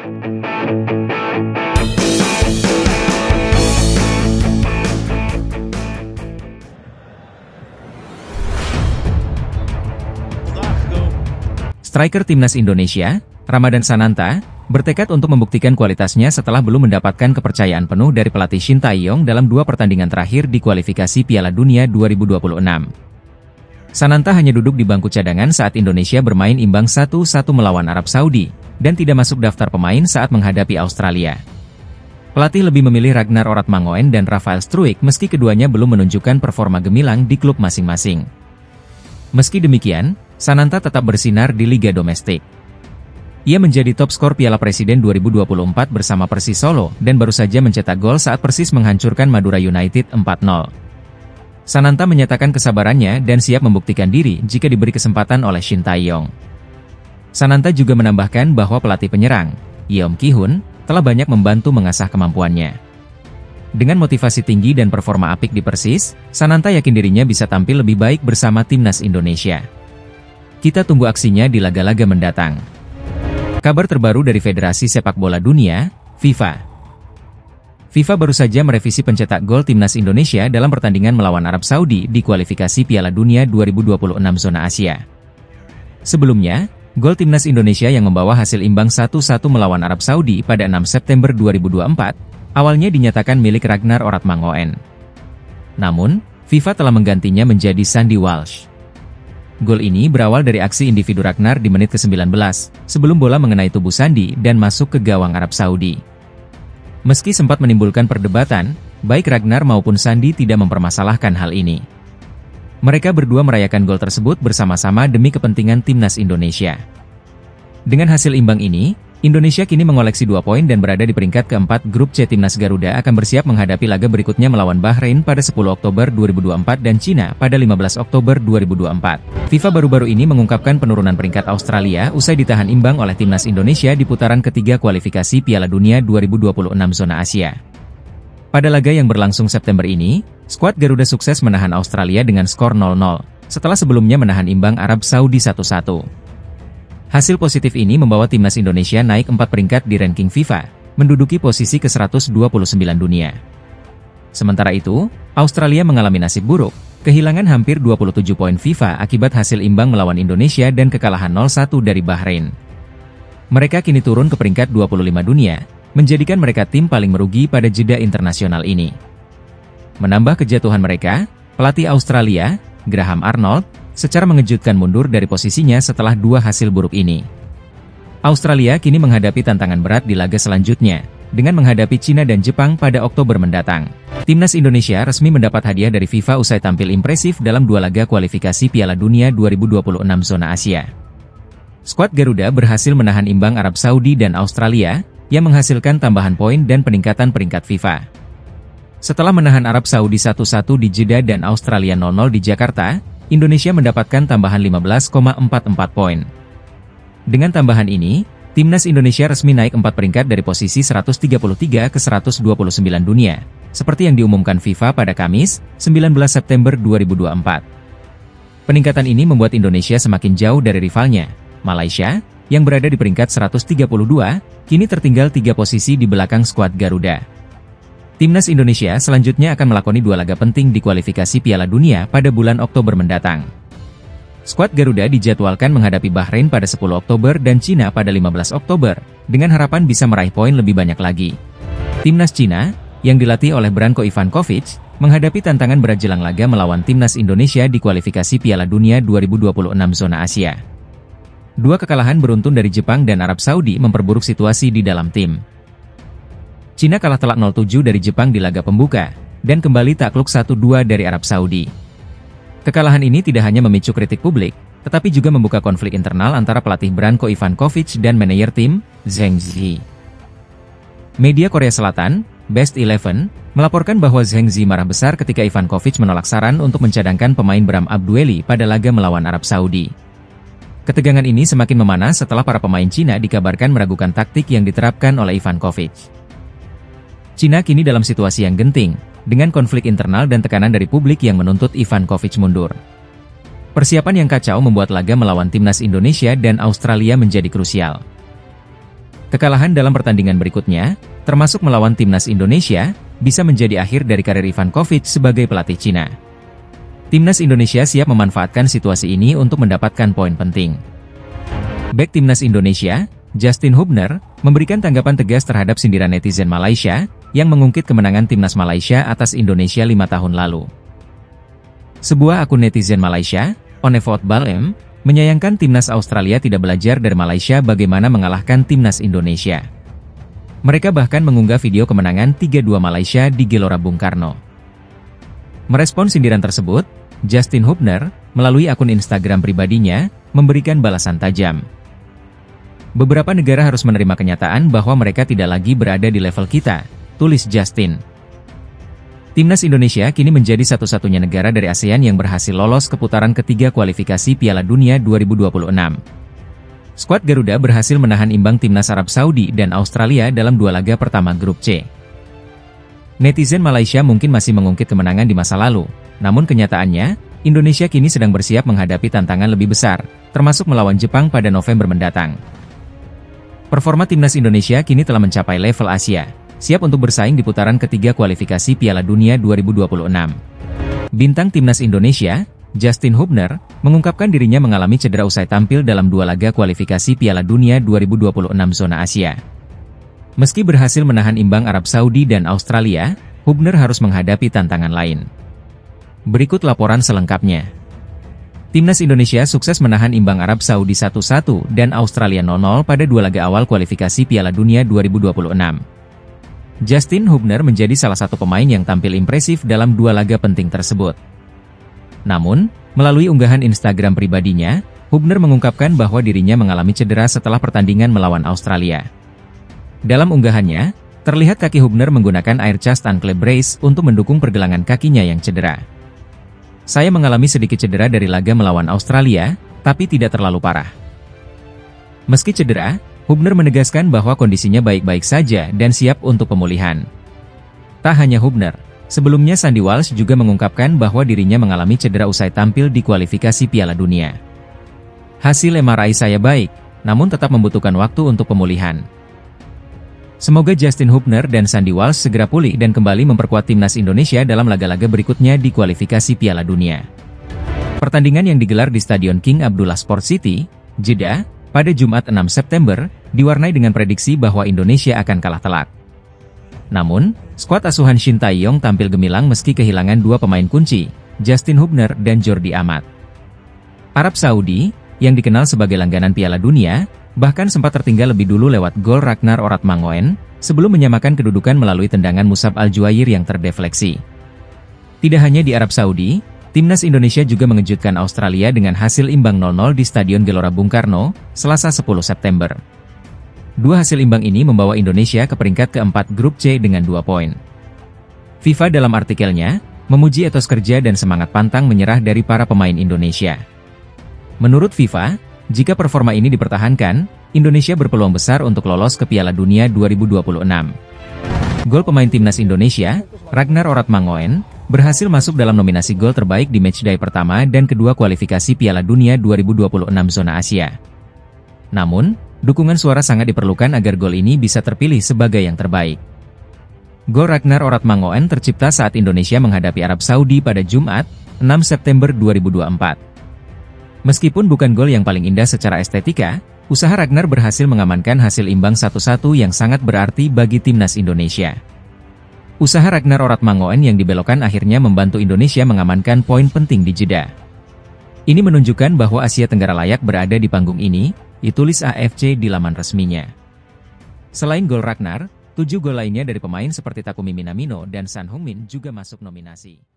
Striker Timnas Indonesia, Ramadhan Sananta, bertekad untuk membuktikan kualitasnya setelah belum mendapatkan kepercayaan penuh dari pelatih Shin Tae-yong dalam 2 pertandingan terakhir di kualifikasi Piala Dunia 2026. Sananta hanya duduk di bangku cadangan saat Indonesia bermain imbang 1-1 melawan Arab Saudi, dan tidak masuk daftar pemain saat menghadapi Australia. Pelatih lebih memilih Ragnar Oratmangoen dan Rafael Struijk meski keduanya belum menunjukkan performa gemilang di klub masing-masing. Meski demikian, Sananta tetap bersinar di liga domestik. Ia menjadi top skor Piala Presiden 2024 bersama Persis Solo dan baru saja mencetak gol saat Persis menghancurkan Madura United 4-0. Sananta menyatakan kesabarannya dan siap membuktikan diri jika diberi kesempatan oleh Shin Tae-yong. Sananta juga menambahkan bahwa pelatih penyerang, Yeom Ki-hun, telah banyak membantu mengasah kemampuannya. Dengan motivasi tinggi dan performa apik di Persis, Sananta yakin dirinya bisa tampil lebih baik bersama Timnas Indonesia. Kita tunggu aksinya di laga-laga mendatang. Kabar terbaru dari Federasi Sepak Bola Dunia, FIFA. FIFA baru saja merevisi pencetak gol Timnas Indonesia dalam pertandingan melawan Arab Saudi di kualifikasi Piala Dunia 2026 zona Asia. Sebelumnya, gol Timnas Indonesia yang membawa hasil imbang 1-1 melawan Arab Saudi pada 6 September 2024, awalnya dinyatakan milik Ragnar Oratmangoen. Namun, FIFA telah menggantinya menjadi Sandy Walsh. Gol ini berawal dari aksi individu Ragnar di menit ke-19, sebelum bola mengenai tubuh Sandy dan masuk ke gawang Arab Saudi. Meski sempat menimbulkan perdebatan, baik Ragnar maupun Sandy tidak mempermasalahkan hal ini. Mereka berdua merayakan gol tersebut bersama-sama demi kepentingan Timnas Indonesia. Dengan hasil imbang ini, Indonesia kini mengoleksi 2 poin dan berada di peringkat keempat grup C. Timnas Garuda akan bersiap menghadapi laga berikutnya melawan Bahrain pada 10 Oktober 2024 dan Cina pada 15 Oktober 2024. FIFA baru-baru ini mengungkapkan penurunan peringkat Australia usai ditahan imbang oleh Timnas Indonesia di putaran ketiga kualifikasi Piala Dunia 2026 zona Asia. Pada laga yang berlangsung September ini, skuad Garuda sukses menahan Australia dengan skor 0-0, setelah sebelumnya menahan imbang Arab Saudi 1-1. Hasil positif ini membawa Timnas Indonesia naik 4 peringkat di ranking FIFA, menduduki posisi ke-129 dunia. Sementara itu, Australia mengalami nasib buruk, kehilangan hampir 27 poin FIFA akibat hasil imbang melawan Indonesia dan kekalahan 0-1 dari Bahrain. Mereka kini turun ke peringkat 25 dunia, menjadikan mereka tim paling merugi pada jeda internasional ini. Menambah kejatuhan mereka, pelatih Australia, Graham Arnold, secara mengejutkan mundur dari posisinya setelah 2 hasil buruk ini. Australia kini menghadapi tantangan berat di laga selanjutnya, dengan menghadapi Cina dan Jepang pada Oktober mendatang. Timnas Indonesia resmi mendapat hadiah dari FIFA usai tampil impresif dalam 2 laga kualifikasi Piala Dunia 2026 zona Asia. Skuad Garuda berhasil menahan imbang Arab Saudi dan Australia, yang menghasilkan tambahan poin dan peningkatan peringkat FIFA. Setelah menahan Arab Saudi 1-1 di Jeddah dan Australia 0-0 di Jakarta, Indonesia mendapatkan tambahan 15,44 poin. Dengan tambahan ini, Timnas Indonesia resmi naik 4 peringkat dari posisi 133 ke 129 dunia, seperti yang diumumkan FIFA pada Kamis, 19 September 2024. Peningkatan ini membuat Indonesia semakin jauh dari rivalnya, Malaysia, yang berada di peringkat 132, kini tertinggal 3 posisi di belakang skuad Garuda. Timnas Indonesia selanjutnya akan melakoni 2 laga penting di kualifikasi Piala Dunia pada bulan Oktober mendatang. Skuad Garuda dijadwalkan menghadapi Bahrain pada 10 Oktober dan Cina pada 15 Oktober, dengan harapan bisa meraih poin lebih banyak lagi. Timnas Cina, yang dilatih oleh Branko Ivankovic, menghadapi tantangan berat jelang laga melawan Timnas Indonesia di kualifikasi Piala Dunia 2026 zona Asia. 2 kekalahan beruntun dari Jepang dan Arab Saudi memperburuk situasi di dalam tim. Cina kalah telak 0-7 dari Jepang di laga pembuka, dan kembali takluk 1-2 dari Arab Saudi. Kekalahan ini tidak hanya memicu kritik publik, tetapi juga membuka konflik internal antara pelatih Branko Ivankovic dan manajer tim, Zheng Zi. Media Korea Selatan, Best 11, melaporkan bahwa Zheng Zi marah besar ketika Ivankovic menolak saran untuk mencadangkan pemain Bram Abdueli pada laga melawan Arab Saudi. Ketegangan ini semakin memanas setelah para pemain Cina dikabarkan meragukan taktik yang diterapkan oleh Ivankovic. Cina kini dalam situasi yang genting, dengan konflik internal dan tekanan dari publik yang menuntut Ivankovic mundur. Persiapan yang kacau membuat laga melawan Timnas Indonesia dan Australia menjadi krusial. kekalahan dalam pertandingan berikutnya, termasuk melawan timnas Indonesia, bisa menjadi akhir dari karir Ivankovic sebagai pelatih Cina. Timnas Indonesia siap memanfaatkan situasi ini untuk mendapatkan poin penting. Bek timnas Indonesia, Justin Hubner, memberikan tanggapan tegas terhadap sindiran netizen Malaysia, yang mengungkit kemenangan timnas Malaysia atas Indonesia 5 tahun lalu. Sebuah akun netizen Malaysia, Onefotbalm, menyayangkan timnas Australia tidak belajar dari Malaysia bagaimana mengalahkan timnas Indonesia. Mereka bahkan mengunggah video kemenangan 3-2 Malaysia di Gelora Bung Karno. Merespons sindiran tersebut, Justin Hubner, melalui akun Instagram pribadinya, memberikan balasan tajam. Beberapa negara harus menerima kenyataan bahwa mereka tidak lagi berada di level kita, tulis Justin. Timnas Indonesia kini menjadi satu-satunya negara dari ASEAN yang berhasil lolos ke putaran ketiga kualifikasi Piala Dunia 2026. Skuad Garuda berhasil menahan imbang timnas Arab Saudi dan Australia dalam 2 laga pertama grup C. Netizen Malaysia mungkin masih mengungkit kemenangan di masa lalu, namun kenyataannya, Indonesia kini sedang bersiap menghadapi tantangan lebih besar, termasuk melawan Jepang pada November mendatang. Performa timnas Indonesia kini telah mencapai level Asia, siap untuk bersaing di putaran ketiga kualifikasi Piala Dunia 2026. Bintang timnas Indonesia, Justin Hubner, mengungkapkan dirinya mengalami cedera usai tampil dalam 2 laga kualifikasi Piala Dunia 2026 zona Asia. Meski berhasil menahan imbang Arab Saudi dan Australia, Hubner harus menghadapi tantangan lain. Berikut laporan selengkapnya. Timnas Indonesia sukses menahan imbang Arab Saudi 1-1 dan Australia 0-0 pada 2 laga awal kualifikasi Piala Dunia 2026. Justin Hubner menjadi salah satu pemain yang tampil impresif dalam 2 laga penting tersebut. Namun, melalui unggahan Instagram pribadinya, Hubner mengungkapkan bahwa dirinya mengalami cedera setelah pertandingan melawan Australia. Dalam unggahannya, terlihat kaki Hubner menggunakan air cast ankle brace untuk mendukung pergelangan kakinya yang cedera. Saya mengalami sedikit cedera dari laga melawan Australia, tapi tidak terlalu parah. Meski cedera, Hubner menegaskan bahwa kondisinya baik-baik saja dan siap untuk pemulihan. Tak hanya Hubner, sebelumnya Sandy Walsh juga mengungkapkan bahwa dirinya mengalami cedera usai tampil di kualifikasi Piala Dunia. Hasil MRI saya baik, namun tetap membutuhkan waktu untuk pemulihan. Semoga Justin Hubner dan Sandy Walsh segera pulih dan kembali memperkuat timnas Indonesia dalam laga-laga berikutnya di kualifikasi Piala Dunia. Pertandingan yang digelar di Stadion King Abdullah Sport City, Jeddah, pada Jumat 6 September, diwarnai dengan prediksi bahwa Indonesia akan kalah telak. Namun, skuad asuhan Shin Tae-yong tampil gemilang meski kehilangan 2 pemain kunci, Justin Hubner dan Jordi Amat. Arab Saudi, yang dikenal sebagai langganan Piala Dunia, bahkan sempat tertinggal lebih dulu lewat gol Ragnar Oratmangoen, sebelum menyamakan kedudukan melalui tendangan Musab Al-Juair yang terdefleksi. Tidak hanya di Arab Saudi, timnas Indonesia juga mengejutkan Australia dengan hasil imbang 0-0 di Stadion Gelora Bung Karno, Selasa 10 September. 2 hasil imbang ini membawa Indonesia ke peringkat keempat grup C dengan 2 poin. FIFA dalam artikelnya, memuji etos kerja dan semangat pantang menyerah dari para pemain Indonesia. Menurut FIFA, jika performa ini dipertahankan, Indonesia berpeluang besar untuk lolos ke Piala Dunia 2026. Gol pemain timnas Indonesia, Ragnar Oratmangoen, berhasil masuk dalam nominasi gol terbaik di matchday pertama dan kedua kualifikasi Piala Dunia 2026 zona Asia. Namun, dukungan suara sangat diperlukan agar gol ini bisa terpilih sebagai yang terbaik. Gol Ragnar Oratmangoen tercipta saat Indonesia menghadapi Arab Saudi pada Jumat, 6 September 2024. Meskipun bukan gol yang paling indah secara estetika, usaha Ragnar berhasil mengamankan hasil imbang 1-1 yang sangat berarti bagi timnas Indonesia. Usaha Ragnar Oratmangoen yang dibelokkan akhirnya membantu Indonesia mengamankan poin penting di Jeddah. Ini menunjukkan bahwa Asia Tenggara layak berada di panggung ini, ditulis AFC di laman resminya. Selain gol Ragnar, 7 gol lainnya dari pemain seperti Takumi Minamino dan Son Heung-min juga masuk nominasi.